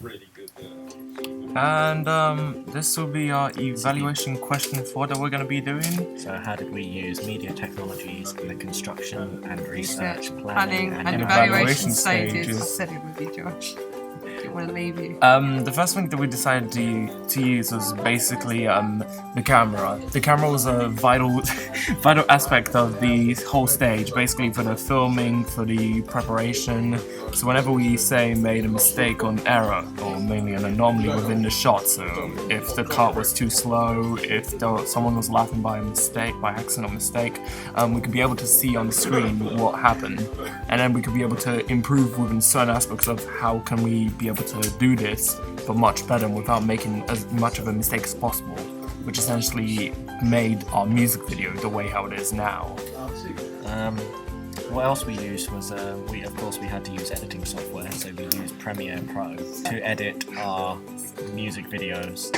And this will be our evaluation question 4 that we're going to be doing. So how did we use media technologies in the construction and research, planning and evaluation stages? I said it would be Josh. Didn't want to leave you. The first thing that we decided to use was basically the camera. The camera was a vital aspect of the whole stage, basically for the filming, for the preparation. So whenever we say made a mistake or an error, or mainly an anomaly within the shot, so if the cut was too slow, if someone was laughing by accident or mistake, we could be able to see on the screen what happened, and then we could be able to improve within certain aspects of how can we be able to do this, but much better without making as much of a mistake as possible, which essentially made our music video the way how it is now. What else we used was, we had to use editing software, so we used Premiere Pro to edit our music video and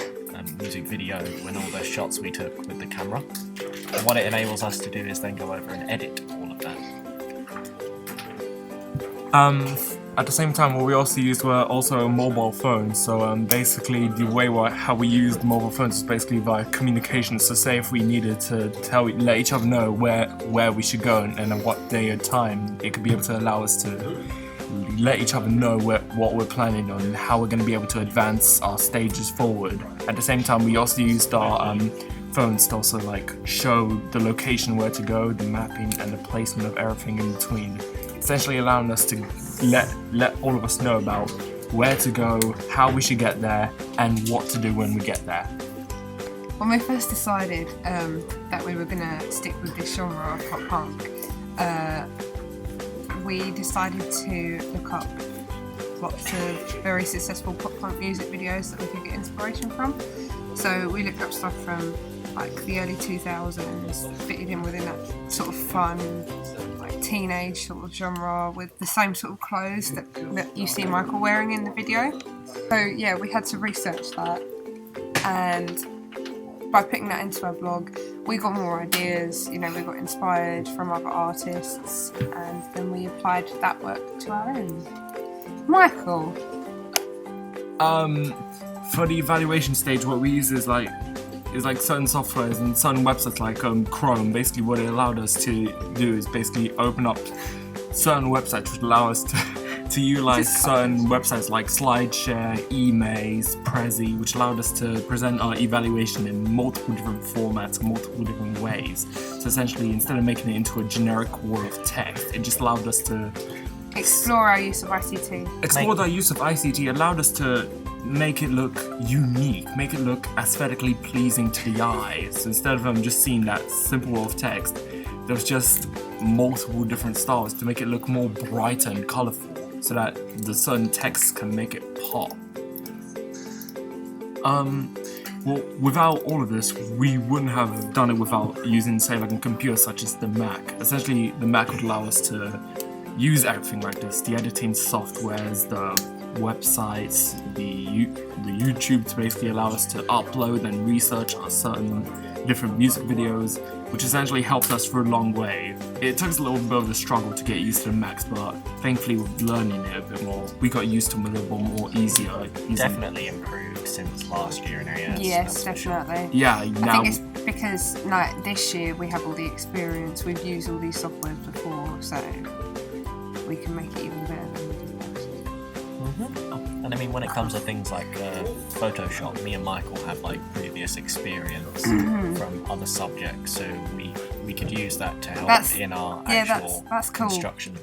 all the shots we took with the camera. And what it enables us to do is then go over and edit all of that. At the same time, what we also used were also mobile phones. So basically, the way how we used mobile phones is basically via communication. So say if we needed to let each other know where we should go and at what day and time, it could be able to allow us to let each other know what we're planning on and how we're going to be able to advance our stages forward. At the same time, we also used our phones to also show the location where to go, the mapping and the placement of everything in between, essentially allowing us to let all of us know about where to go, how we should get there, and what to do when we get there. When we first decided that we were going to stick with this genre of pop punk, we decided to look up lots of very successful pop punk music videos that we could get inspiration from. So we looked up stuff from the early 2000s, fitted in within that sort of fun, teenage sort of genre with the same sort of clothes that you see Michael wearing in the video. So yeah, we had to research that, and by putting that into our blog, we got more ideas. We got inspired from other artists, and then we applied that work to our own. Michael. For the evaluation stage, what we use is certain softwares and certain websites like Chrome. Basically what it allowed us to do is basically open up certain websites which allow us to utilize certain websites like SlideShare, eMaze, Prezi, which allowed us to present our evaluation in multiple different formats, multiple different ways. So essentially, instead of making it into a generic wall of text, it just allowed us to explore our use of ICT. Our use of ICT allowed us to make it look unique, make it look aesthetically pleasing to the eye. So instead of just seeing that simple wall of text, there was just multiple different styles to make it look more brighter and colourful, so that the certain text can make it pop. Well, without all of this, we wouldn't have done it without using, say, a computer such as the Mac. Essentially, the Mac would allow us to use everything like this, the editing softwares, the websites, the YouTube, to basically allow us to upload and research our certain different music videos, which essentially helped us for a long way. It took us a little bit of a struggle to get used to the Macs, but thankfully with learning it a bit more, we got used to them a little bit more easier. Definitely improved since last year in areas. Yes, definitely. Yeah, now I think it's because this year we have all the experience, we've used all these softwares before, so we can make it even better than we did last year. And when it comes to things like Photoshop, me and Michael have previous experience from other subjects, so we could use that to help in our actual that's cool. construction.